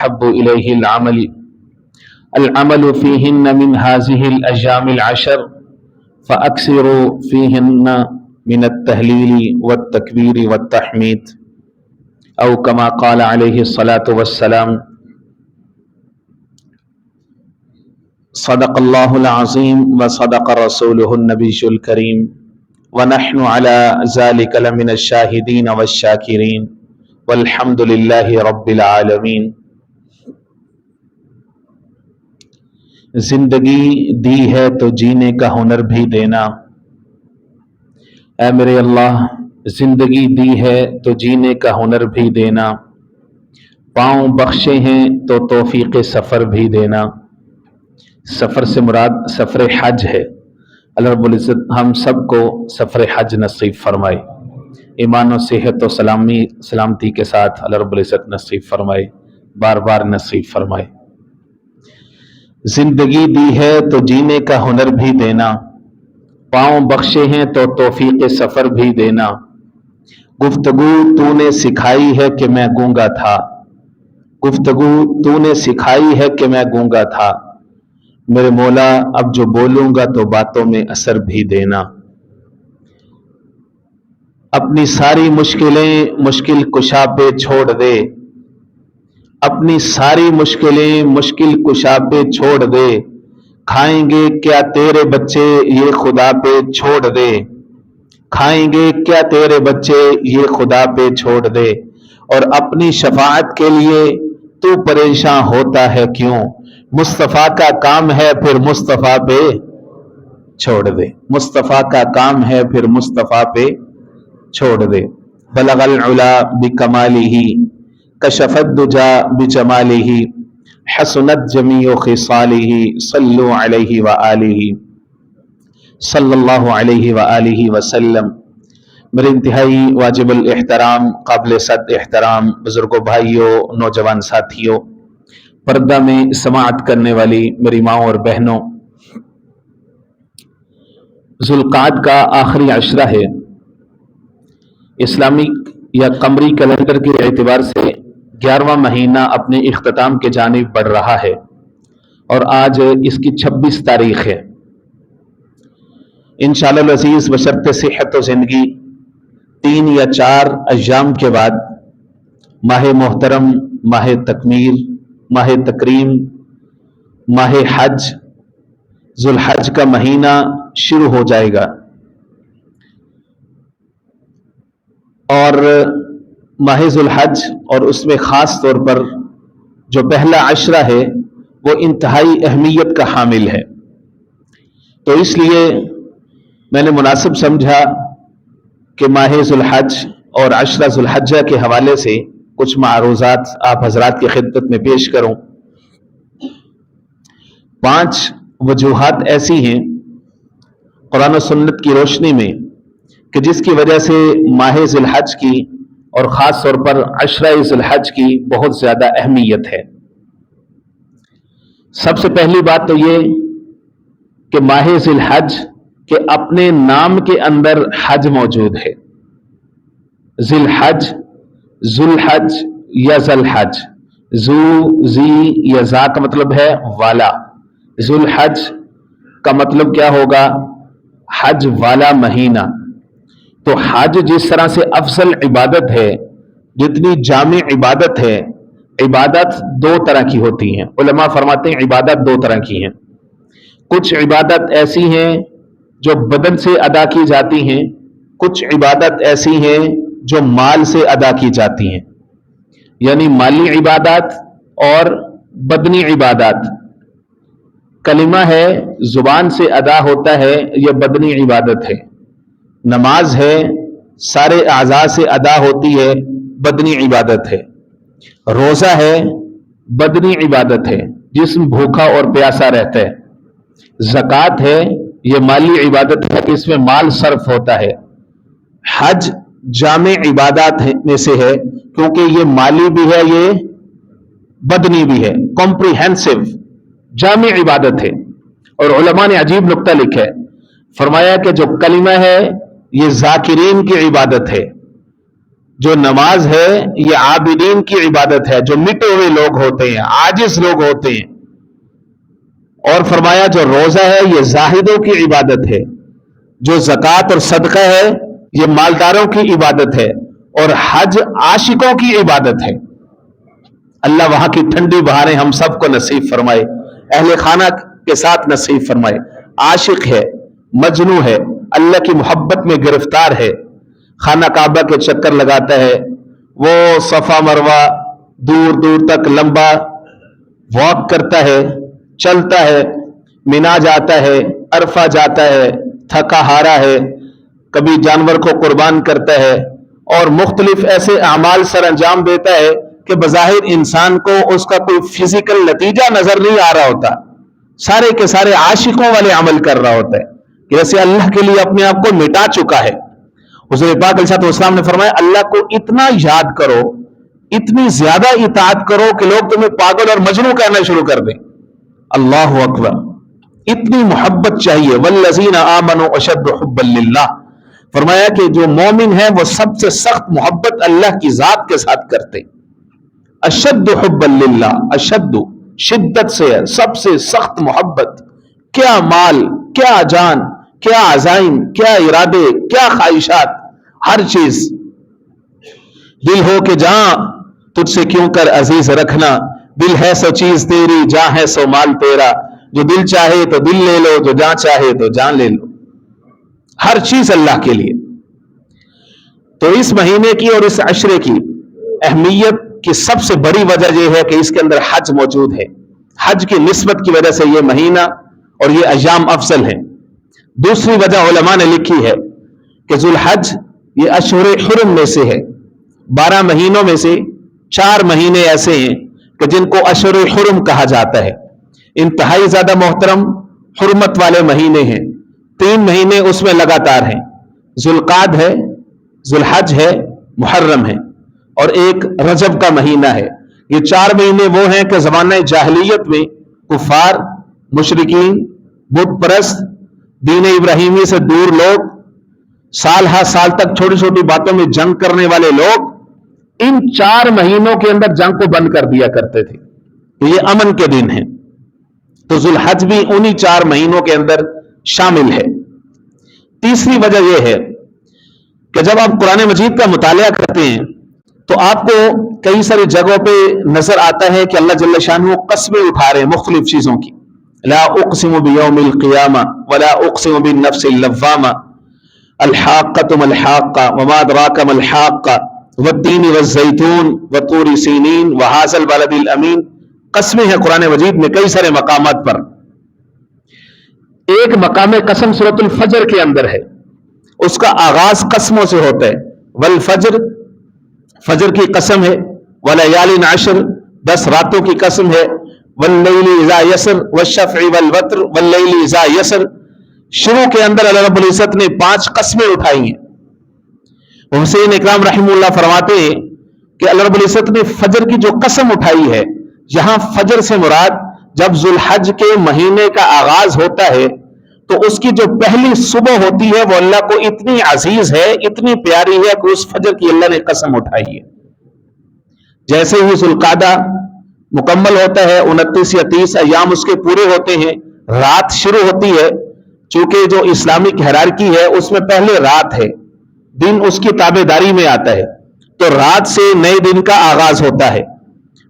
أحب إليه العمل فيهن من هذه الأيام العشر فأكثروا فيهن من التهليل والتكبير والتحميد أو كما قال عليه الصلاة والسلام صدق الله العظيم وصدق رسوله النبي الكريم ونحن على ذلك لمن الشاهدين والشاكرين والحمد لله رب العالمين۔ زندگی دی ہے تو جینے کا ہنر بھی دینا، اے میرے اللہ زندگی دی ہے تو جینے کا ہنر بھی دینا، پاؤں بخشے ہیں تو توفیق سفر بھی دینا۔ سفر سے مراد سفر حج ہے۔ اللہ رب العزت ہم سب کو سفر حج نصیب فرمائے، ایمان و صحت و سلامتی کے ساتھ اللہ رب العزت نصیب فرمائے، بار بار نصیب فرمائے۔ زندگی دی ہے تو جینے کا ہنر بھی دینا، پاؤں بخشے ہیں تو توفیق سفر بھی دینا، گفتگو تو نے سکھائی ہے کہ میں گونگا تھا، گفتگو تو نے سکھائی ہے کہ میں گونگا تھا، میرے مولا اب جو بولوں گا تو باتوں میں اثر بھی دینا۔ اپنی ساری مشکلیں مشکل کشا پہ چھوڑ دے، اپنی ساری مشکلیں مشکل کشا پہ چھوڑ دے، کھائیں گے کیا تیرے بچے یہ خدا پہ چھوڑ دے، کھائیں گے کیا تیرے بچے یہ خدا پہ چھوڑ دے، اور اپنی شفاعت کے لیے تو پریشان ہوتا ہے کیوں، مصطفیٰ کا کام ہے پھر مصطفیٰ پہ چھوڑ دے، مصطفیٰ کا کام ہے پھر مصطفیٰ پہ چھوڑ دے۔ بلغ العلا بکمالہ کشف الدجا بجمالہ حسنت جمیع خصالہ صلو علیہ وآلہ صلی اللہ علیہ وآلہ وسلم۔ میرے انتہائی واجب الاحترام قابل صد احترام بزرگوں، بھائیوں، نوجوان ساتھیوں، پردہ میں سماعت کرنے والی میری ماں اور بہنوں، ذوالقعدہ کا آخری عشرہ ہے۔ اسلامی یا قمری کیلنڈر کے اعتبار سے 11واں مہینہ اپنے اختتام کے جانب بڑھ رہا ہے اور آج اس کی 26 تاریخ ہے۔ انشاءاللہ العزیز بشرط صحت و زندگی 3 یا 4 ایام کے بعد ماہ محترم، ماہ تکمیر، ماہ تکریم، ماہ حج، ذوالحج کا مہینہ شروع ہو جائے گا، اور ماہ ذوالحج اور اس میں خاص طور پر جو پہلا عشرہ ہے وہ انتہائی اہمیت کا حامل ہے۔ تو اس لیے میں نے مناسب سمجھا کہ ماہ ذوالحج اور عشرہ ذوالحجہ کے حوالے سے کچھ معروضات آپ حضرات کی خدمت میں پیش کروں۔ 5 وجوہات ایسی ہیں قرآن و سنت کی روشنی میں کہ جس کی وجہ سے ماہ ذوالحج کی اور خاص طور پر عشرہ ذوالحج کی بہت زیادہ اہمیت ہے۔ سب سے پہلی بات تو یہ کہ ماہ ذوالحج کے اپنے نام کے اندر حج موجود ہے۔ ذوالحج، ذوالحج یا ذوالحج، ذو زی یا ذا کا مطلب ہے والا، ذوالحج کا مطلب کیا ہوگا؟ حج والا مہینہ۔ تو حج جس طرح سے افضل عبادت ہے، جتنی جامع عبادت ہے، عبادت 2 طرح کی ہوتی ہیں۔ علماء فرماتے ہیں عبادت 2 طرح کی ہیں۔ کچھ عبادت ایسی ہیں جو بدن سے ادا کی جاتی ہیں، کچھ عبادت ایسی ہیں جو مال سے ادا کی جاتی ہیں، یعنی مالی عبادات اور بدنی عبادات۔ کلمہ ہے زبان سے ادا ہوتا ہے، یہ بدنی عبادت ہے۔ نماز ہے سارے اعضاء سے ادا ہوتی ہے، بدنی عبادت ہے۔ روزہ ہے بدنی عبادت ہے، جسم بھوکا اور پیاسا رہتا ہے۔ زکوٰۃ ہے یہ مالی عبادت ہے، اس میں مال صرف ہوتا ہے۔ حج جامع عبادات میں سے ہے کیونکہ یہ مالی بھی ہے، یہ بدنی بھی ہے، کمپریہنسو جامع عبادت ہے۔ اور علماء نے عجیب نکتہ لکھا ہے، فرمایا کہ جو کلمہ ہے یہ ذاکرین کی عبادت ہے، جو نماز ہے یہ عابدین کی عبادت ہے، جو مٹے ہوئے لوگ ہوتے ہیں، عاجز لوگ ہوتے ہیں. اور فرمایا جو روزہ ہے یہ زاہدوں کی عبادت ہے، جو زکوٰۃ اور صدقہ ہے یہ مالداروں کی عبادت ہے، اور حج عاشقوں کی عبادت ہے. اللہ وہاں کی ٹھنڈی بہاریں ہم سب کو نصیب فرمائے، اہل خانہ کے ساتھ نصیب فرمائے. عاشق ہے، مجنوں ہے، اللہ کی محبت میں گرفتار ہے، خانہ کعبہ کے چکر لگاتا ہے، وہ صفا مروہ دور دور تک لمبا واک کرتا ہے، چلتا ہے، مینا جاتا ہے، عرفہ جاتا ہے، تھکا ہارا ہے، کبھی جانور کو قربان کرتا ہے، اور مختلف ایسے اعمال سر انجام دیتا ہے کہ بظاہر انسان کو اس کا کوئی فزیکل نتیجہ نظر نہیں آ رہا ہوتا، سارے کے سارے عاشقوں والے عمل کر رہا ہوتا ہے کہ جیسے اللہ کے لیے اپنے آپ کو مٹا چکا ہے. حضور پاک علیہ الصلوۃ والسلام نے فرمایا اللہ کو اتنا یاد کرو، اتنی زیادہ اطاعت کرو کہ لوگ تمہیں پاگل اور مجنوں کہنا شروع کر دیں. اللہ اکبر، اتنی محبت چاہیے. والذین آمنوا اشد حبا للہ، فرمایا کہ جو مومن ہے وہ سب سے سخت محبت اللہ کی ذات کے ساتھ کرتے. اشد حبا للہ، اشد شدت سے ہے، سب سے سخت محبت. کیا مال، کیا جان، کیا عزائم، کیا ارادے، کیا خواہشات، ہر چیز. دل ہو کہ جہاں تجھ سے کیوں کر عزیز رکھنا، دل ہے سو چیز تیری، جاں ہے سو مال تیرا. جو دل چاہے تو دل لے لو، جو جاں چاہے تو جان لے لو، ہر چیز اللہ کے لیے. تو اس مہینے کی اور اس عشرے کی اہمیت کی سب سے بڑی وجہ یہ ہے کہ اس کے اندر حج موجود ہے. حج کی نسبت کی وجہ سے یہ مہینہ اور یہ ایام افضل ہیں. دوسری وجہ علماء نے لکھی ہے کہ ذوالحج یہ اشہر حرم میں سے ہے. 12 مہینوں میں سے 4 مہینے ایسے ہیں کہ جن کو اشہر حرم کہا جاتا ہے. انتہائی زیادہ محترم حرمت والے مہینے ہیں. 3 مہینے اس میں لگاتار ہیں، ذوالقعدہ ہے، ذوالحج ہے، محرم ہے، اور ایک رجب کا مہینہ ہے. یہ 4 مہینے وہ ہیں کہ زمانہ جاہلیت میں کفار، مشرکین، بت پرست، دین ابراہیمی سے دور لوگ، سال ہر سال تک چھوٹی چھوٹی باتوں میں جنگ کرنے والے لوگ ان 4 مہینوں کے اندر جنگ کو بند کر دیا کرتے تھے. یہ امن کے دن ہیں. تو ذوالحج بھی انہی 4 مہینوں کے اندر شامل ہے. تیسری وجہ یہ ہے کہ جب آپ قرآن مجید کا مطالعہ کرتے ہیں تو آپ کو کئی ساری جگہوں پہ نظر آتا ہے کہ اللہ جل شانہ قسمیں اٹھا رہے ہیں مختلف چیزوں کی. لا اقسم بیوم القیامہ ولا اقسم بالنفس اللوامہ، الحاقۃ ما الحاقہ وما ادراک ما الحاقہ والتین والزیتون وطور سینین وہذا البلد الامین. قسمیں ہیں قرآن مجید میں کئی سارے مقامات پر. ایک مقام قسم سورۃ الفجر کے اندر ہے، اس کا آغاز قسموں سے ہوتا ہے. والفجر، فجر کی قسم ہے. ولیال عشر، 10 راتوں کی قسم ہے. واللیل اذا یسر والشفع والوتر واللیل اذا یسر. شروع کے اندر اللہ رب العزت نے 5 قسمیں اٹھائی ہیں. حسین اکرام رحمہ اللہ فرماتے ہیں کہ اللہ رب العزت نے فجر کی جو قسم اٹھائی ہے، یہاں فجر سے مراد جب ذوالحج کے مہینے کا آغاز ہوتا ہے تو اس کی جو پہلی صبح ہوتی ہے وہ اللہ کو اتنی عزیز ہے، اتنی پیاری ہے کہ اس فجر کی اللہ نے قسم اٹھائی ہے. جیسے ہی ذوالقعدہ مکمل ہوتا ہے، 29 یا 30 ایام اس کے پورے ہوتے ہیں، رات شروع ہوتی ہے. چونکہ جو اسلامک ہیرارکی ہے اس میں پہلے رات ہے، دن اس کی تابع داری میں آتا ہے. تو رات سے نئے دن کا آغاز ہوتا ہے،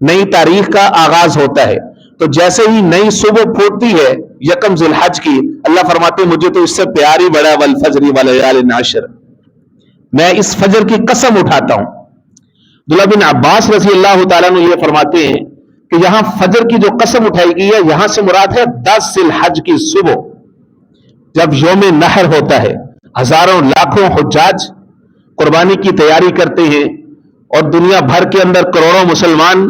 نئی تاریخ کا آغاز ہوتا ہے. تو جیسے ہی نئی صبح پھوٹتی ہے یکم ذوالحج کی، اللہ فرماتے ہیں مجھے تو اس سے پیاری بڑا والفجر ولیال عشر، میں اس فجر کی قسم اٹھاتا ہوں. عبداللہ بن عباس رضی اللہ تعالیٰ عنہ یہ فرماتے ہیں کہ یہاں فجر کی جو قسم اٹھائی گئی ہے یہاں سے مراد ہے 10 ذی الحج کی صبح، جب یوم نحر ہوتا ہے. ہزاروں لاکھوں حجاج قربانی کی تیاری کرتے ہیں اور دنیا بھر کے اندر کروڑوں مسلمان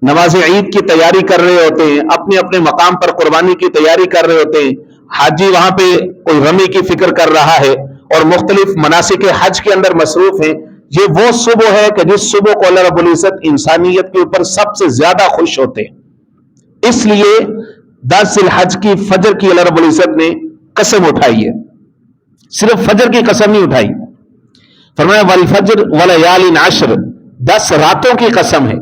نماز عید کی تیاری کر رہے ہوتے ہیں، اپنے اپنے مقام پر قربانی کی تیاری کر رہے ہوتے ہیں. حاجی وہاں پہ کوئی رمی کی فکر کر رہا ہے اور مختلف مناسک حج کے اندر مصروف ہیں. یہ وہ صبح ہے کہ جس صبح کو اللہ رب العزت انسانیت کے اوپر سب سے زیادہ خوش ہوتے ہیں. اس لیے 10 ذی الحج کی فجر کی اللہ رب العزت نے قسم اٹھائی ہے. صرف فجر کی قسم نہیں اٹھائی. فرمایا والفجر ولیال عشر، 10 راتوں کی قسم ہے.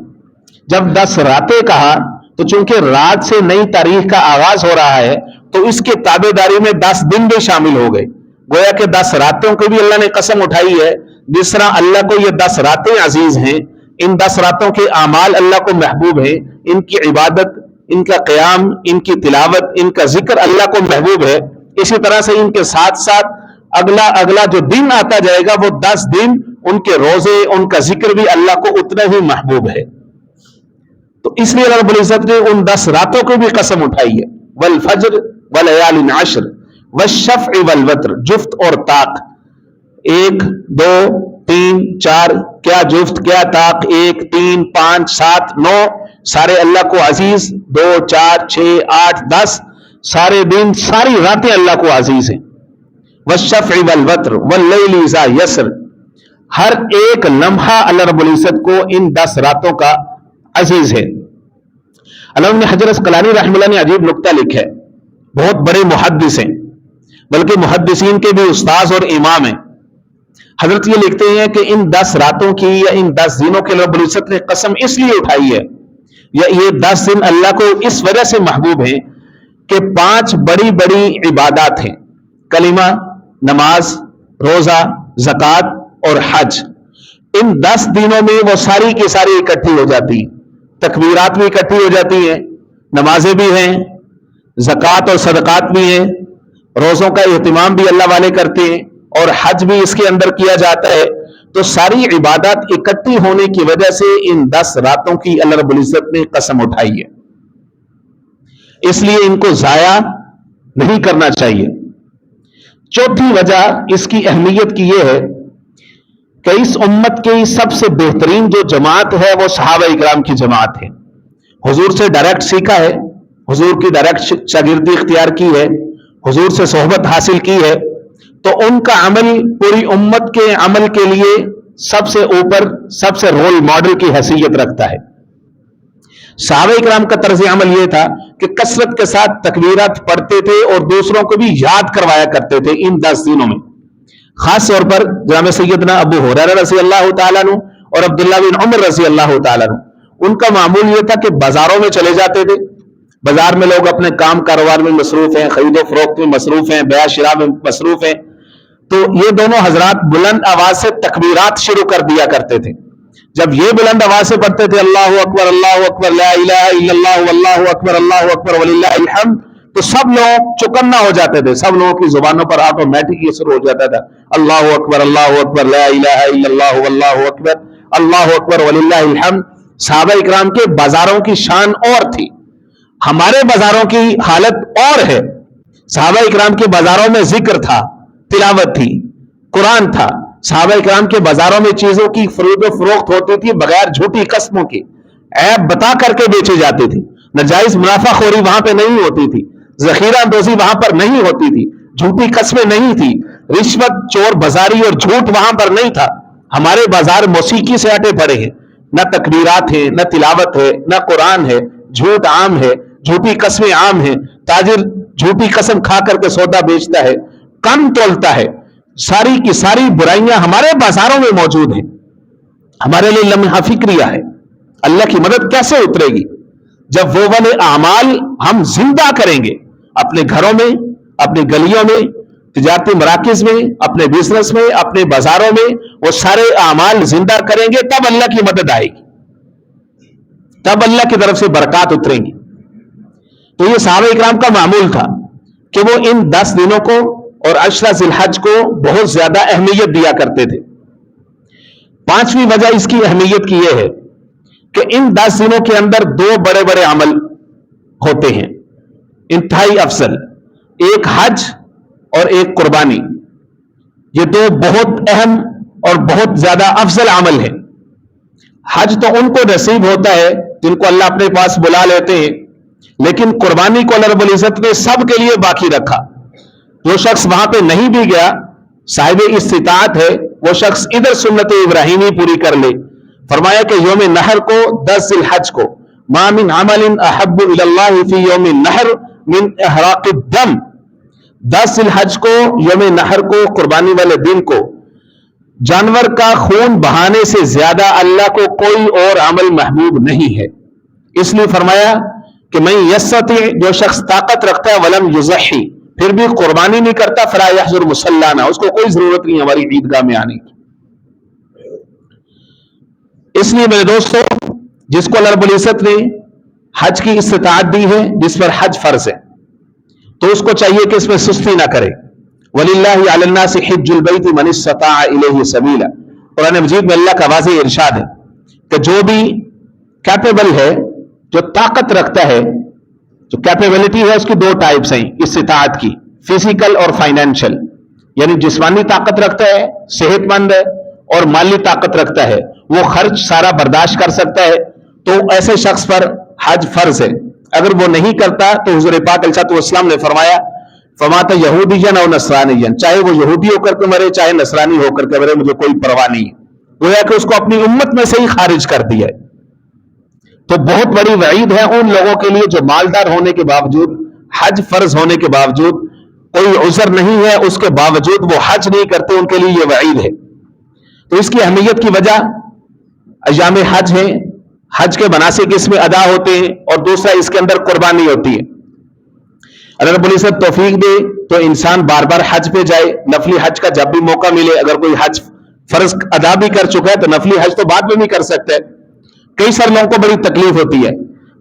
جب 10 راتیں کہا تو چونکہ رات سے نئی تاریخ کا آغاز ہو رہا ہے تو اس کے تابع داری میں 10 دن بھی شامل ہو گئے. گویا کہ 10 راتوں کی بھی اللہ نے قسم اٹھائی ہے. جس طرح اللہ کو یہ 10 راتیں عزیز ہیں، ان 10 راتوں کے اعمال اللہ کو محبوب ہیں، ان کی عبادت، ان کا قیام، ان کی تلاوت، ان کا ذکر اللہ کو محبوب ہے. اسی طرح سے ان کے ساتھ ساتھ اگلا جو دن آتا جائے گا وہ 10 دن ان کے روزے، ان کا ذکر بھی اللہ کو اتنا ہی محبوب ہے. تو اس لیے اللہ رب العزت نے ان 10 راتوں کو بھی قسم اٹھائی ہے. والفجر ولیال عشر والشفع والوتر، جفت اور طاق. 1 2 3 4، کیا جفت کیا طاق، 1 3 5 7 9، سارے اللہ کو عزیز. 2 4 6 8 10، سارے دن ساری راتیں اللہ کو عزیز ہیں. والشفع والوتر واللیل اذا یسر، ہر ایک لمحہ اللہ رب العزت کو ان 10 راتوں کا عزیز ہے. علامہ ابن حجر اسقلانی رحمہ اللہ نے عجیب نکتہ لکھا ہے. بہت بڑے محدث ہیں، بلکہ محدثین کے بھی استاذ اور امام ہیں. حضرت یہ لکھتے ہیں کہ ان 10 راتوں کی یا ان 10 دنوں کے رب العزت نے قسم اس لیے اٹھائی ہے، یا یہ 10 دن اللہ کو اس وجہ سے محبوب ہیں کہ 5 بڑی بڑی عبادات ہیں: کلمہ، نماز، روزہ، زکوٰۃ اور حج. ان 10 دنوں میں وہ ساری کی ساری اکٹھی ہو جاتی ہیں. تکبیرات بھی اکٹھی ہو جاتی ہیں، نمازیں بھی ہیں، زکوٰۃ اور صدقات بھی ہیں، روزوں کا اہتمام بھی اللہ والے کرتے ہیں، اور حج بھی اس کے اندر کیا جاتا ہے. تو ساری عبادات اکٹھی ہونے کی وجہ سے ان 10 راتوں کی اللہ رب العزت نے قسم اٹھائی ہے. اس لیے ان کو ضائع نہیں کرنا چاہیے. چوتھی وجہ اس کی اہمیت کی یہ ہے کہ اس امت کی سب سے بہترین جو جماعت ہے وہ صحابہ اکرام کی جماعت ہے. حضور سے ڈائریکٹ سیکھا ہے، حضور کی ڈائریکٹ شاگردی اختیار کی ہے، حضور سے صحبت حاصل کی ہے. تو ان کا عمل پوری امت کے عمل کے لیے سب سے اوپر، سب سے رول ماڈل کی حیثیت رکھتا ہے. صحابہ اکرام کا طرز عمل یہ تھا کہ کثرت کے ساتھ تکبیرات پڑھتے تھے اور دوسروں کو بھی یاد کروایا کرتے تھے ان 10 دنوں میں. خاص طور پر جناب سیدنا ابو ہریرہ رضی اللہ تعالیٰ عنہ اور عبداللہ بن عمر رضی اللہ تعالیٰ عنہ، ان کا معمول یہ تھا کہ بازاروں میں چلے جاتے تھے. بازار میں لوگ اپنے کام کاروبار میں مصروف ہیں، خرید و فروخت میں مصروف ہیں، بیع شراء میں مصروف ہیں. تو یہ دونوں حضرات بلند آواز سے تکبیرات شروع کر دیا کرتے تھے. جب یہ بلند آواز سے پڑھتے تھے اللہ اکبر لا الہ الا اللہ واللہ اکبر وللہ الحمد، تو سب لوگ چوکنا ہو جاتے تھے. سب لوگوں کی زبانوں پر آٹومیٹک یہ شروع ہو جاتا تھا اللہ اکبر لا الہ الا اللہ واللہ اکبر وللہ الحمد. صحابہ اکرام کے بازاروں کی شان اور تھی، ہمارے بازاروں کی حالت اور ہے. صحابہ اکرام کے بازاروں میں ذکر تھا، تلاوت تھی، قرآن تھا. صحابہ اکرام کے بازاروں میں چیزوں کی خرید و فروخت ہوتی تھی بغیر جھوٹی قسموں کے، عیب بتا کر کے بیچے جاتے تھے. ناجائز منافع خوری وہاں پہ نہیں ہوتی تھی، ذخیرہ اندوزی وہاں پر نہیں ہوتی تھی، جھوٹی قسمیں نہیں تھی، رشوت، چور بازاری اور جھوٹ وہاں پر نہیں تھا. ہمارے بازار موسیقی سے اٹے پڑے ہیں، نہ تکبیرات ہیں، نہ تلاوت ہے، نہ قرآن ہے. جھوٹ عام ہے، جھوٹی قسمیں عام ہیں. تاجر جھوٹی قسم کھا کر کے سودا بیچتا ہے، کم تولتا ہے. ساری کی ساری برائیاں ہمارے بازاروں میں موجود ہیں. ہمارے لیے لمحہ فکریہ ہے. اللہ کی مدد کیسے اترے گی جب وہ والے اعمال ہم زندہ کریں گے اپنے گھروں میں، اپنی گلیوں میں، تجارتی مراکز میں، اپنے بزنس میں، اپنے بازاروں میں. وہ سارے اعمال زندہ کریں گے تب اللہ کی مدد آئے گی، تب اللہ کی طرف سے برکات اتریں گی. تو یہ صحابہ اکرام کا معمول تھا کہ وہ ان 10 دنوں کو اور عشرہ ذی الحج کو بہت زیادہ اہمیت دیا کرتے تھے. 5ویں وجہ اس کی اہمیت کی یہ ہے کہ ان 10 دنوں کے اندر 2 بڑے بڑے عمل ہوتے ہیں انتہائی افضل، ایک حج اور ایک قربانی. یہ 2 بہت اہم اور بہت زیادہ افضل عمل ہیں. حج تو ان کو نصیب ہوتا ہے جن کو اللہ اپنے پاس بلا لیتے ہیں، لیکن قربانی کو اللہ رب العزت نے سب کے لیے باقی رکھا. جو شخص وہاں پہ نہیں بھی گیا، صاحب استطاعت ہے، وہ شخص ادھر سنت ابراہیمی پوری کر لے. فرمایا کہ یوم نحر کو 10 ذی الحج کو ما من عمل احب الی اللہ فی یوم النحر من احراق الدم، 10 ذی الحج کو، یوم نحر کو، قربانی والے دن کو جانور کا خون بہانے سے زیادہ اللہ کو کوئی اور عمل محبوب نہیں ہے، اس لیے فرمایا کہ میں یستطیع، جو شخص طاقت رکھتا ہے، ولم یضحی، پھر بھی قربانی نہیں کرتا، فلا یحضر مصلانا، اس کو کوئی ضرورت نہیں ہماری عیدگاہ میں آنے کی۔ اس لیے میرے دوستو، جس کو اللہ رب العزت نے حج کی استطاعت دی ہے، جس پر حج فرض ہے، تو اس کو چاہیے کہ اس میں سستی نہ کرے۔ وَلِلَّهِ عَلَى النَّاسِ حِجُّ الْبَيْتِ مَنِ اسْتَطَاعَ إِلَيْهِ سَبِيلًا، قرآن مجید میں اللہ کا واضح ارشاد ہے کہ جو بھی کیپیبل ہے، جو طاقت رکھتا ہے، جو کیپیبلٹی ہے، اس کی دو ٹائپس ہیں استطاعت کی، فزیکل اور فائنینشل، یعنی جسمانی طاقت رکھتا ہے، صحت مند ہے، اور مالی طاقت رکھتا ہے، وہ خرچ سارا برداشت کر سکتا ہے، تو ایسے شخص پر حج فرض ہے۔ اگر وہ نہیں کرتا تو حضور پاک علیہ السلام نے فرمایا فمات یہودین او نصرانین، چاہے وہ یہودی ہو کر کے مرے، چاہے نصرانی ہو کر کے مرے، مجھے کوئی پرواہ نہیں ہے، گویا کہ اس کو اپنی امت میں سے ہی خارج کر دیا ہے۔ تو بہت بڑی وعید ہے ان لوگوں کے لیے جو مالدار ہونے کے باوجود، حج فرض ہونے کے باوجود، کوئی عذر نہیں ہے، اس کے باوجود وہ حج نہیں کرتے، ان کے لیے یہ وعید ہے۔ تو اس کی اہمیت کی وجہ ایام حج ہے، حج کے مناسک اس میں ادا ہوتے ہیں، اور دوسرا اس کے اندر قربانی ہوتی ہے۔ اگر رب العزت توفیق دے تو انسان بار بار حج پہ جائے، نفلی حج کا جب بھی موقع ملے، اگر کوئی حج فرض ادا بھی کر چکا ہے تو نفلی حج تو بعد میں بھی کر سکتا ہے۔ کئی سارے لوگوں کو بڑی تکلیف ہوتی ہے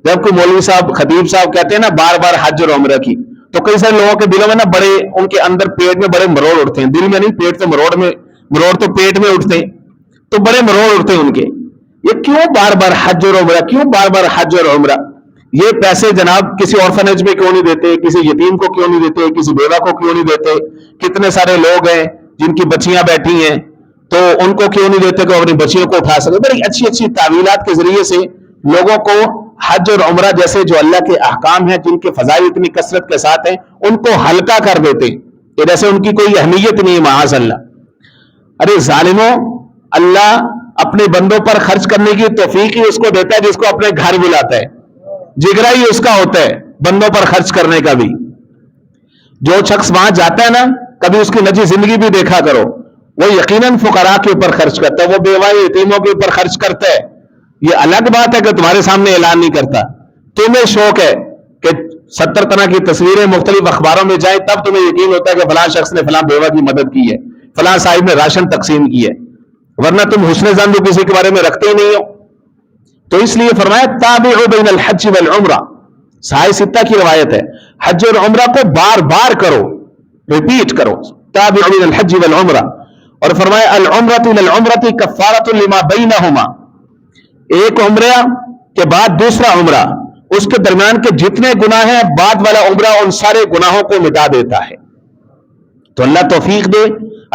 جب کوئی مولوی صاحب، خطیب صاحب کہتے ہیں نا بار بار حج اور عمرہ کی، تو کئی سارے لوگوں کے دلوں میں نا بڑے، ان کے اندر پیٹ میں بڑے مروڑ اٹھتے ہیں، دل میں نہیں، پیٹ تو مروڑ تو پیٹ میں اٹھتے ہیں، تو بڑے مروڑ اٹھتے ہیں ان کے، یہ کیوں بار بار حج اور عمرہ، کیوں بار بار حج اور عمرہ؟ یہ پیسے جناب کسی آرفنیج میں کیوں نہیں دیتے، کسی یتیم کو کیوں نہیں دیتے، کسی بیوہ کو کیوں نہیں دیتے؟ کتنے سارے لوگ ہیں جن کی بچیاں بیٹھی ہیں، تو ان کو کیوں نہیں دیتے کہ وہ اپنی بچیوں کو اٹھا سکے؟ بڑی اچھی اچھی تعویلات کے ذریعے سے لوگوں کو حج اور عمرہ جیسے جو اللہ کے احکام ہیں، جن کے فضائل اتنی کثرت کے ساتھ ہیں، ان کو ہلکا کر دیتے کہ جیسے ان کی کوئی اہمیت نہیں ہے، معاذ اللہ۔ ارے ظالموں، اللہ اپنے بندوں پر خرچ کرنے کی توفیق ہی اس کو دیتا ہے جس کو اپنے گھر بلاتا ہے، جگرا ہی اس کا ہوتا ہے بندوں پر خرچ کرنے کا بھی۔ جو شخص وہاں جاتا ہے نا، کبھی اس کی نجی زندگی بھی دیکھا کرو، وہ یقیناً فقراء کے اوپر خرچ کرتا ہے، وہ بیوہ یتیموں کے اوپر خرچ کرتا ہے۔ یہ الگ بات ہے کہ تمہارے سامنے اعلان نہیں کرتا، تمہیں شوق ہے کہ 70 طرح کی تصویریں مختلف اخباروں میں جائیں، تب تمہیں یقین ہوتا ہے کہ فلاں شخص نے فلاں بیوہ کی مدد کی ہے، فلاں صاحب نے راشن تقسیم کی ہے، ورنہ تم حسن ظن تو کسی کے بارے میں رکھتے ہی نہیں ہو۔ تو اس لیے فرمایا تابعوا بین الحج والعمرہ، صحیح ستہ کی روایت ہے، حج اور عمرہ کو بار بار کرو، ریپیٹ کرو، تابعوا بین الحج والعمرہ۔ اور فرمایا العمرۃ الی العمرۃ کفارۃ لما بینہما، ایک عمرہ کے بعد دوسرا عمرہ، اس کے درمیان کے جتنے گناہ ہیں، بعد والا عمرہ ان سارے گناہوں کو مٹا دیتا ہے۔ تو اللہ توفیق دے،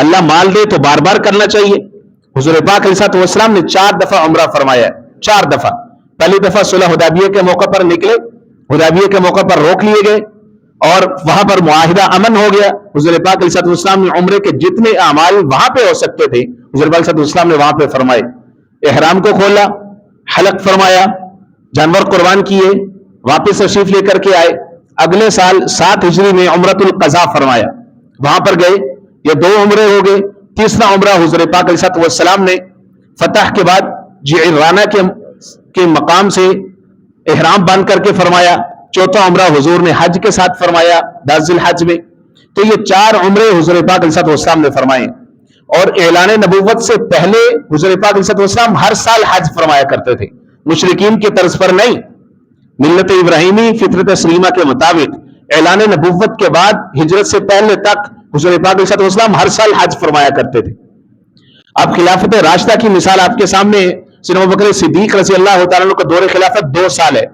اللہ مال دے تو بار بار کرنا چاہیے۔ حضور پاک علیہ السلام نے 4 دفعہ عمرہ فرمایا ہے، 4 دفعہ۔ پہلی دفعہ صلح حدیبیہ کے موقع پر نکلے، حدیبیہ کے موقع پر روک لیے گئے، اور وہاں پر معاہدہ امن ہو گیا۔ حضور پاک علیہ السلام نے عمرے کے جتنے اعمال وہاں پہ ہو سکتے تھے، حضور پاک علیہ السلام نے وہاں پہ فرمائے۔ احرام کو کھولا، حلق فرمایا، جانور قربان کیے، واپس تشریف لے کر کے آئے۔ اگلے سال 7 ہجری میں عمرۃ القضاء فرمایا، وہاں پر گئے، یہ 2 عمرے ہو گئے۔ تیسرا عمرہ حضور پاک علیہ السلام نے فتح کے بعد جعرانہ کے مقام سے احرام باندھ کر کے فرمایا۔ چوتھا عمرہ حضور نے حج کے ساتھ فرمایا 10 ذی الحج میں۔ تو یہ 4 عمرے حضور پاک علیہ السلام نے فرمائے، اور اعلان نبوت سے پہلے حضور پاک علیہ السلام ہر سال حج فرمایا کرتے تھے، مشرکین کی طرز پر نہیں، ملت ابراہیمی فطرت سلیمہ کے مطابق۔ اعلان نبوت کے بعد ہجرت سے پہلے تک حضور پاک علیہ السلام ہر سال حج فرمایا کرتے تھے۔ اب خلافت راشدہ کی مثال آپ کے سامنے ہے۔ سیدنا ابوبکر صدیق رضی اللہ تعالیٰ عنہ کا دور خلافت 2 سال ہے۔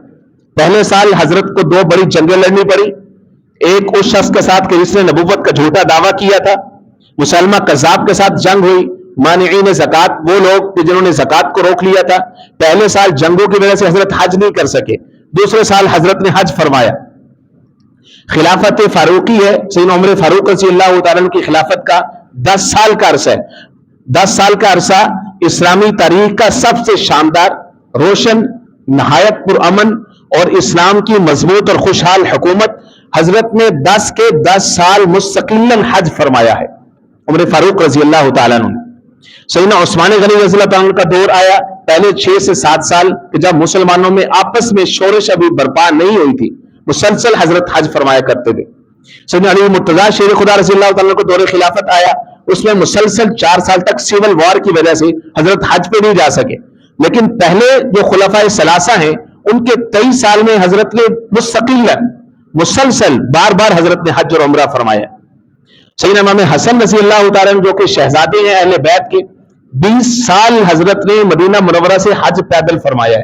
پہلے سال حضرت کو 2 بڑی جنگیں لڑنی پڑی، ایک اس شخص کے ساتھ کہ جس نے نبوت کا جھوٹا دعویٰ کیا تھا، مسلمہ کذاب کے ساتھ جنگ ہوئی، مانعین زکوٰۃ، وہ لوگ جنہوں نے زکوٰۃ کو روک لیا تھا۔ پہلے سال جنگوں کی وجہ سے حضرت حج نہیں کر سکے، دوسرے سال حضرت نے حج فرمایا۔ خلافت فاروقی ہے، سیدنا عمر فاروق رضی اللہ تعالیٰ عنہ کی خلافت کا 10 سال کا عرصہ ہے۔ 10 سال کا عرصہ اسلامی تاریخ کا سب سے شاندار، روشن، نہایت پرامن اور اسلام کی مضبوط اور خوشحال حکومت۔ حضرت نے 10 کے 10 سال مستقلاً حج فرمایا ہے، عمر فاروق رضی اللہ تعالیٰ عنہ۔ سیدنا عثمان غنی رضی اللہ تعالیٰ عنہ کا دور آیا، پہلے 6 سے 7 سال کہ جب مسلمانوں میں آپس میں شورش ابھی برپا نہیں ہوئی تھی، مسلسل حضرت حج فرمایا کرتے تھے۔ سیدنا علی مرتضیٰ شیر خدا رضی اللہ تعالیٰ عنہ کو دور خلافت آیا، اس میں مسلسل 4 سال تک سیول وار کی وجہ سے حضرت حج پہ نہیں جا سکے، لیکن پہلے جو خلفائے ثلاثہ ہیں ان کے 23 سال میں حضرت نے مستقلاً مسلسل بار بار حضرت نے حج اور عمرہ فرمایا۔ سیدنا امام حسن رضی اللہ تعالیٰ عنہ جو کہ شہزادے ہیں اہل بیت کے، 20 سال حضرت نے مدینہ منورہ سے حج پیدل فرمایا ہے۔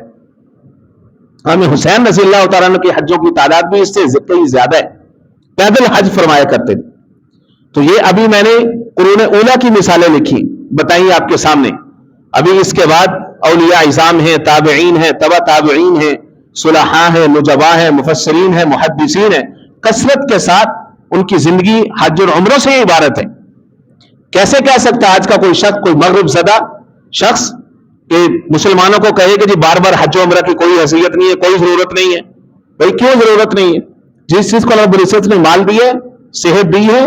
امام حسین رضی اللہ تعالیٰ عنہ کی حجوں کی تعداد بھی اس سے کئی زیادہ ہے، پیدل حج فرمایا کرتے تھے۔ تو یہ ابھی میں نے قرون اولیٰ کی مثالیں لکھی بتائیں آپ کے سامنے، ابھی اس کے بعد اولیاء اعظام ہیں، تابعین ہیں، تبع تابعین ہیں، صلحاء ہیں، نجباء ہیں، مفسرین ہیں، محدثین ہیں، کثرت کے ساتھ ان کی زندگی حج اور عمروں سے عبارت ہے۔ کیسے کہہ سکتا آج کا کوئی شخص، کوئی مغرب زدہ شخص کہ مسلمانوں کو کہے کہ جی بار بار حج و عمرہ کی کوئی حیثیت نہیں ہے، کوئی ضرورت نہیں ہے؟ بھائی کیوں ضرورت نہیں ہے؟ جس چیز کو اللہ رب العزت نے مال دی ہے، صحت دی ہے،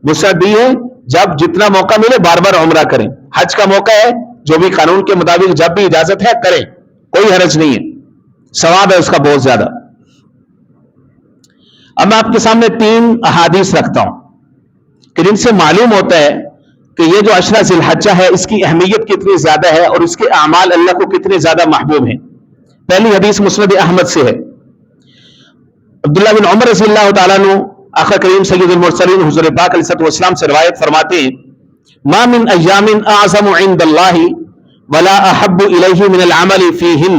وسعت دی ہے، جب جتنا موقع ملے بار بار عمرہ کریں۔ حج کا موقع ہے، جو بھی قانون کے مطابق جب بھی اجازت ہے کریں، کوئی حرج نہیں ہے، ثواب ہے اس کا بہت زیادہ۔ اب میں آپ کے سامنے 3 احادیث رکھتا ہوں کہ جن سے معلوم ہوتا ہے کہ یہ جو عشرہ ذی الحجہ ہے اس کی اہمیت کتنی زیادہ ہے اور اس کے اعمال اللہ کو کتنے زیادہ محبوب ہیں۔ پہلی حدیث مسند احمد سے ہے، عبداللہ بن عمر رضی اللہ تعالیٰ عنہ آقا کریم سید المرسلین حضور پاک علیہ السلام سے روایت فرماتے ہیں، ما من ایام اعظم عند اللہ ولا احب الیہ من العمل فیہن،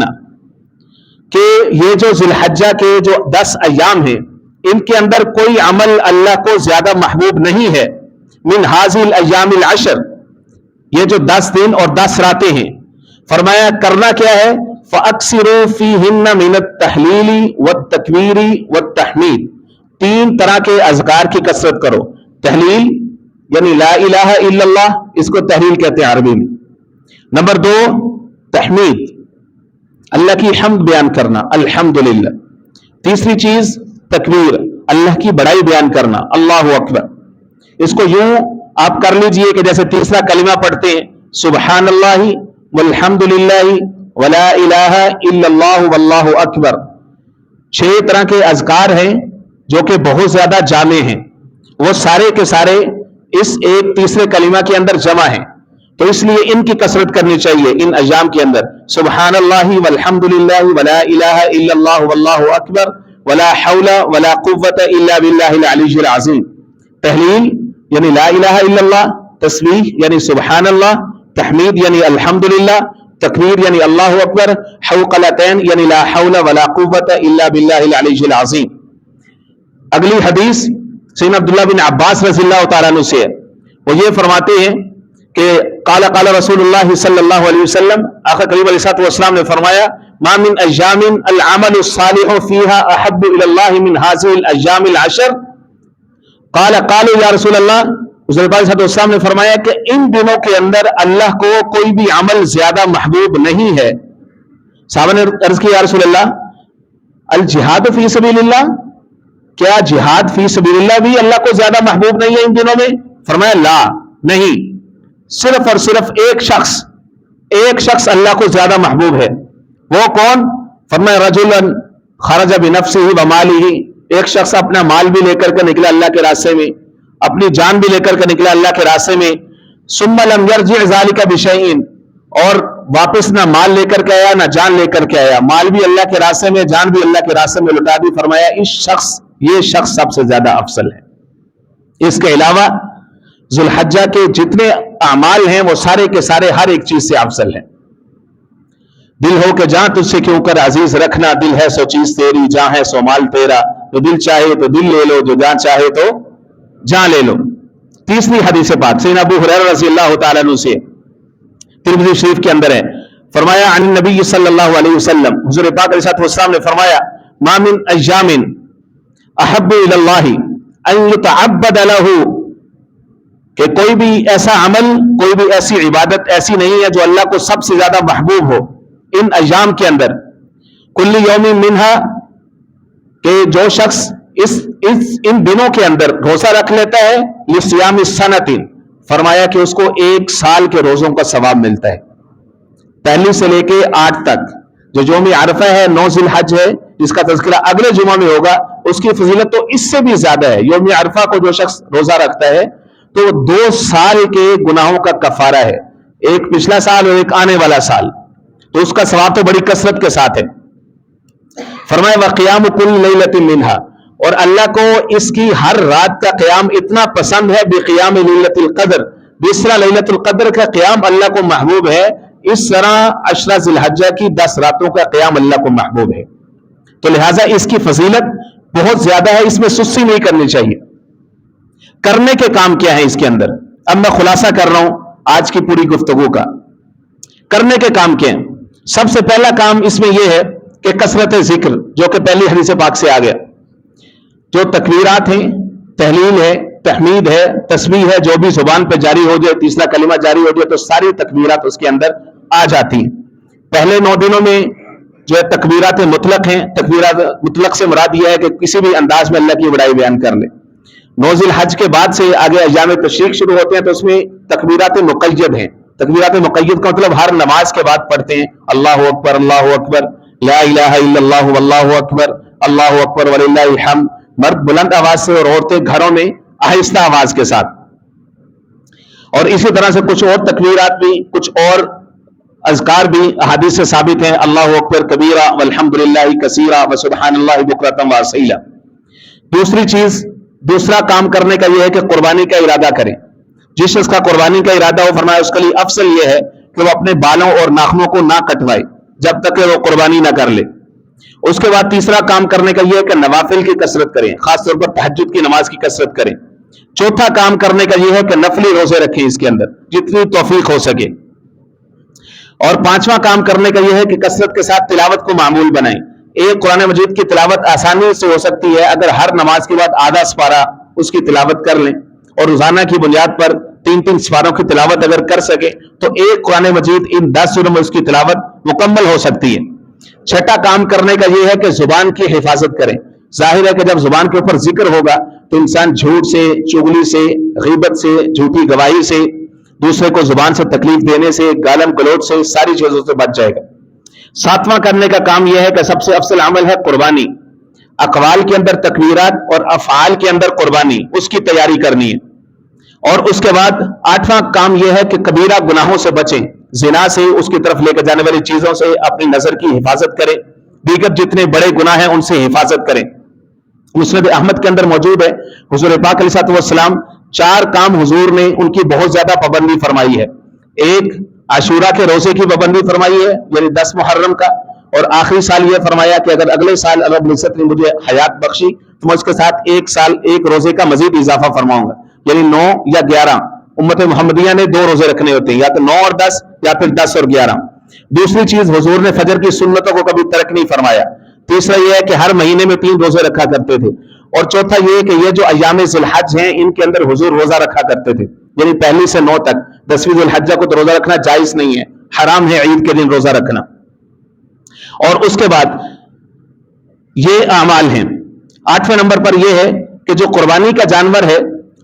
کہ یہ جو ذی الحجہ کے جو 10 ایام ہیں ان کے اندر کوئی عمل اللہ کو زیادہ محبوب نہیں ہے، من ھذی الایام العشر، یہ جو 10 دن اور 10 راتیں ہیں، فرمایا کرنا کیا ہے، فَأَكْثِرُوا فِيهِنَّ مِنَ التَّحْلِيلِ وَالتَّكْبِيرِ وَالتَّحْمِيدِ، 3 طرح کے اذکار کی کثرت کرو۔ تحلیل یعنی لا الہ الا اللہ، اس کو تحلیل کہتے ہیں عربی میں۔ نمبر 2 تحمید، اللہ کی حمد بیان کرنا، الحمدللہ۔ تیسری چیز تکبیر، اللہ کی بڑائی بیان کرنا، اللہ اکبر۔ اس کو یوں آپ کر لیجئے کہ جیسے تیسرا کلمہ پڑھتے ہیں، سبحان اللہ والحمدللہ ولا الہ الا اللہ واللہ اکبر۔ 6 طرح کے اذکار ہیں جو کہ بہت زیادہ جامع ہیں، وہ سارے کے سارے اس ایک تیسرے کلمہ کے اندر جمع ہیں، تو اس لیے ان کی کثرت کرنی چاہیے ان ایام کے اندر۔ سبحان اللہ والحمدللہ ولا الہ الا اللہ واللہ اکبر ولا حول ولا قوت الا باللہ العلی العظیم۔ تحلیل یعنی لا الہ الا اللہ، تسبیح یعنی سبحان اللہ، تحمید یعنی الحمدللہ، تکبیر یعنی اللہ اکبر، حوقلتین یعنی لا حول ولا قوت الا باللہ العلی العظیم۔ اگلی حدیث سیدنا عبداللہ بن عباس رضی اللہ تعالیٰ عنہ سے ہے، وہ یہ فرماتے ہیں کہ قال قال رسول اللہ صلی اللہ علیہ وسلم، آقا کریم علیہ السلام نے فرمایا، ما من ایام العمل الصالح فیہا احب الی اللہ من ھذی الایام العشر۔ قالوا یا رسول اللہ، حضور پاک صلی اللہ علیہ وسلم نے فرمایا کہ ان دنوں کے اندر اللہ کو کوئی بھی عمل زیادہ محبوب نہیں ہے۔ صحابہ نے عرض کی یا رسول اللہ الجہاد فی سبیل اللہ، کیا جہاد فی سبیل اللہ بھی اللہ کو زیادہ محبوب نہیں ہے ان دنوں میں؟ فرمایا لا، نہیں، صرف اور صرف ایک شخص اللہ کو زیادہ محبوب ہے، وہ کون؟ فرمایا رجل خرج بنفسہ ومالہ، ایک شخص اپنا مال بھی لے کر کے نکلا اللہ کے راستے میں، اپنی جان بھی لے کر کے نکلا اللہ کے راستے میں، ثم لم یرجع ذلک بشیء، اور واپس نہ مال لے کر کے آیا نہ جان لے کر کے آیا، مال بھی اللہ کے راستے میں، جان بھی اللہ کے راستے میں لٹا دی، فرمایا یہ شخص سب سے زیادہ افضل ہے۔ اس کے علاوہ ذوالحجہ کے جتنے اعمال ہیں وہ سارے کے سارے ہر ایک چیز سے افضل ہیں۔ دل ہو کہ جاں تجھ سے کیوں کر عزیز رکھنا، دل ہے سو چیز تیری، جاں ہے سو مال تیرا، جو دل چاہے تو دل لے لو، جو جاں چاہے تو جاں لے لو۔ تیسری حدیث پاک سیدنا ابو ہریرہ رضی اللہ تعالیٰ عنہ سے، ترمذی شریف کے اندر ہے، فرمایا عن النبی صلی اللہ علیہ وسلم، حضور پاک علیہ السلام نے فرمایا، ما من ایام احب الی اللہ ان یتعبد لہ، کہ کوئی بھی ایسا عمل، کوئی بھی ایسی عبادت ایسی نہیں ہے جو اللہ کو سب سے زیادہ محبوب ہو ان ایام کے اندر، کل یوم منہا، کہ جو شخص ان دنوں کے اندر روزہ رکھ لیتا ہے، لصیام السنۃ، فرمایا کہ اس کو 1 سال کے روزوں کا ثواب ملتا ہے، پہلی سے لے کے 8 تک. جو یوم عرفہ ہے 9 ذی الحج ہے، جس کا تذکرہ اگلے جمعہ میں ہوگا، اس کی فضیلت تو اس سے بھی زیادہ ہے. یوم عرفہ کو جو شخص روزہ رکھتا ہے تو وہ 2 سال کے گناہوں کا کفارہ ہے، ایک پچھلا سال اور ایک آنے والا سال، تو اس کا ثواب تو بڑی کثرت کے ساتھ ہے. فرمایا وَقِيَامُ كُلِّ لَيْلَةٍ مِنْهَا، اور اللہ کو اس کی ہر رات کا قیام اتنا پسند ہے، بقیام لیلۃ القدر، جس طرح لیلۃ القدر کا قیام اللہ کو محبوب ہے، اس طرح عشرہ ذی الحجہ کی 10 راتوں کا قیام اللہ کو محبوب ہے. تو لہٰذا اس کی فضیلت بہت زیادہ ہے، اس میں سستی نہیں کرنی چاہیے. کرنے کے کام کیا ہے اس کے اندر؟ اب میں خلاصہ کر رہا ہوں آج کی پوری گفتگو کا. کرنے کے کام کیا ہیں؟ سب سے پہلا کام اس میں یہ ہے کہ کثرت ذکر، جو کہ پہلی حدیث پاک سے آ گیا. جو تکبیرات ہیں، تحلیل ہے، تحمید ہے، تسبیح ہے، جو بھی زبان پہ جاری ہو جائے، تیسرا کلمہ جاری ہو جائے، تو ساری تکبیرات اس کے اندر آ جاتی ہیں. پہلے 9 دنوں میں جو ہے تکبیرات مطلق ہیں. تکبیرات مطلق سے مراد یہ ہے کہ کسی بھی انداز میں اللہ کی بڑائی بیان کر لیں. 9 ذی الحج کے بعد سے آگے ایام تشریق شروع ہوتے ہیں تو اس میں تکبیرات مقید ہیں. تکبیرات مقید کا مطلب ہر نماز کے بعد پڑھتے ہیں اللہ اکبر، اللہ اکبر، لا الہ الا اللہ واللہ اکبر، اللہ اکبر وللہ الحمد. مرد بلند آواز سے اور عورتیں گھروں میں آہستہ آواز کے ساتھ. اور اسی طرح سے کچھ اور تکبیرات بھی، کچھ اور اذکار بھی احادیث سے ثابت ہیں، اللہ اکبر کبیرہ والحمد للہ کثیرہ وسبحان اللہ بکرۃ واصیلا. دوسرا کام کرنے کا یہ ہے کہ قربانی کا ارادہ کریں. جس شخص کا قربانی کا ارادہ ہو، فرمایا اس کے لیے افضل یہ ہے کہ وہ اپنے بالوں اور ناخنوں کو نہ کٹوائے جب تک کہ وہ قربانی نہ کر لے. اس کے بعد تیسرا کام کرنے کا یہ ہے کہ نوافل کی کثرت کریں، خاص طور پر تہجد کی نماز کی کثرت کریں. چوتھا کام کرنے کا یہ ہے کہ نفلی روزے رکھیں اس کے اندر جتنی توفیق ہو سکے. اور پانچواں کام کرنے کا یہ ہے کہ کثرت کے ساتھ تلاوت کو معمول بنائیں. ایک قرآن مجید کی تلاوت آسانی سے ہو سکتی ہے اگر ہر نماز کے بعد آدھا سپارہ اس کی تلاوت کر لیں، اور روزانہ کی بنیاد پر 3 سپاروں کی تلاوت اگر کر سکے تو ایک قرآن مجید ان 10 دنوں میں اس کی تلاوت مکمل ہو سکتی ہے. چھٹا کام کرنے کا یہ ہے کہ زبان کی حفاظت کریں. ظاہر ہے کہ جب زبان کے اوپر ذکر ہوگا تو انسان جھوٹ سے، چغلی سے، غیبت سے، جھوٹی گواہی سے، دوسرے کو زبان سے تکلیف دینے سے، گالم گلوچ سے، ساری چیزوں سے بچ جائے گا. ساتواں کرنے کا کام یہ ہے کہ سب سے افضل عمل ہے قربانی. اقوال کے اندر تکبیرات اور افعال کے اندر قربانی، اس کی تیاری کرنی ہے. اور اس کے بعد 8واں کام یہ ہے کہ کبیرہ گناہوں سے بچیں. زنا سے، اس کی طرف لے کے جانے والی چیزوں سے اپنی نظر کی حفاظت کریں. دیگر جتنے بڑے گناہ ہیں ان سے حفاظت کریں. مسند احمد کے اندر موجود ہے حضور پاک علیہ الصلوۃ والسلام 4 کام حضور نے ان کی بہت زیادہ پابندی فرمائی ہے. ایک عاشورہ کے روزے کی پابندی فرمائی ہے، یعنی 10 محرم کا. اور آخری سال یہ فرمایا کہ اگر اگلے سال رب العزت نے مجھے حیات بخشی تو میں اس کے ساتھ 1 سال 1 روزے کا مزید اضافہ فرماؤں گا، یعنی 9 یا 11. امت محمدیہ نے 2 روزے رکھنے ہوتے ہیں، یا تو 9 اور 10 یا پھر 10 اور 11. دوسری چیز، حضور نے فجر کی سنتوں کو کبھی ترک نہیں فرمایا. تیسرا یہ ہے کہ ہر مہینے میں 3 روزے رکھا کرتے تھے. اور چوتھا یہ کہ یہ جو ایام ذی الحج ہیں ان کے اندر حضور روزہ رکھا کرتے تھے، یعنی 1 سے 9 تک. 10ویں ذی الحجہ کو تو روزہ رکھنا جائز نہیں ہے، حرام ہے عید کے دن روزہ رکھنا. اور اس کے بعد یہ اعمال ہیں. 8ویں نمبر پر یہ ہے کہ جو قربانی کا جانور ہے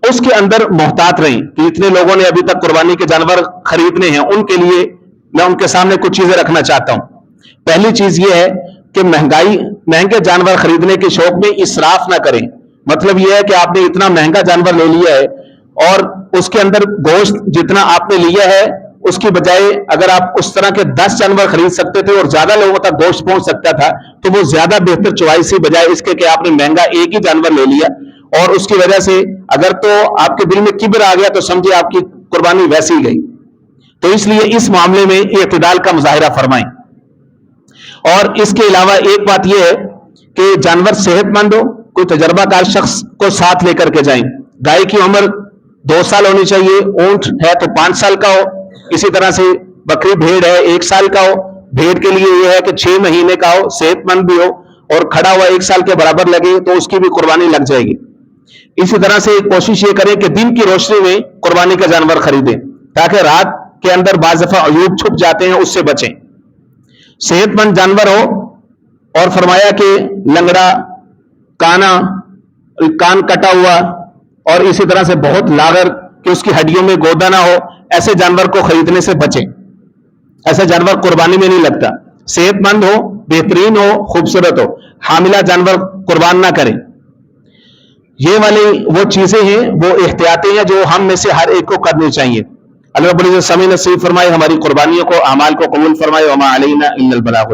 اس کے اندر محتاط رہیں. کہ اتنے لوگوں نے ابھی تک قربانی کے جانور خریدنے ہیں، ان کے لیے میں ان کے سامنے کچھ چیزیں رکھنا چاہتا ہوں. پہلی چیز یہ ہے کہ مہنگے جانور خریدنے کے شوق میں اسراف نہ کریں. مطلب یہ ہے کہ آپ نے اتنا مہنگا جانور لے لیا ہے اور اس کے اندر گوشت جتنا آپ نے لیا ہے اس کی بجائے اگر آپ اس طرح کے 10 جانور خرید سکتے تھے اور زیادہ لوگوں تک گوشت پہنچ سکتا تھا تو وہ زیادہ بہتر چوائس ہی، بجائے اس کے کہ آپ نے مہنگا ایک ہی جانور لے لیا اور اس کی وجہ سے اگر تو آپ کے دل میں کبر آ گیا تو سمجھے آپ کی قربانی ویسی ہی گئی. تو اس لیے اس معاملے میں اعتدال کا مظاہرہ فرمائیں. اور اس کے علاوہ ایک بات یہ ہے کہ جانور صحت مند ہو، کوئی تجربہ کار شخص کو ساتھ لے کر کے جائیں. گائے کی عمر 2 سال ہونی چاہیے، اونٹ ہے تو 5 سال کا ہو. اسی طرح سے بکری بھیڑ ہے 1 سال کا ہو. بھیڑ کے لیے یہ ہے کہ 6 مہینے کا ہو، صحت مند بھی ہو اور کھڑا ہوا 1 سال کے برابر لگے تو اس کی بھی قربانی لگ جائے گی. اسی طرح سے کوشش یہ کریں کہ دن کی روشنی میں قربانی کا جانور خریدیں تاکہ رات کے اندر بعض دفعہ عیوب چھپ جاتے ہیں، اس سے بچیں. صحت مند جانور ہو. اور فرمایا کہ لنگڑا، کان کٹا ہوا اور اسی طرح سے بہت لاغر کہ اس کی ہڈیوں میں گودا نہ ہو، ایسے جانور کو خریدنے سے بچیں. ایسا جانور قربانی میں نہیں لگتا. صحت مند ہو، بہترین ہو، خوبصورت ہو، حاملہ جانور قربان نہ کریں. یہ والی وہ چیزیں ہیں، وہ احتیاطیں ہیں جو ہم میں سے ہر ایک کو کرنی چاہیے. اللہ رب العزت سمع نصیب فرمائے، ہماری قربانیوں کو، اعمال کو قبول فرمائے. وما علینا الا البلاغ.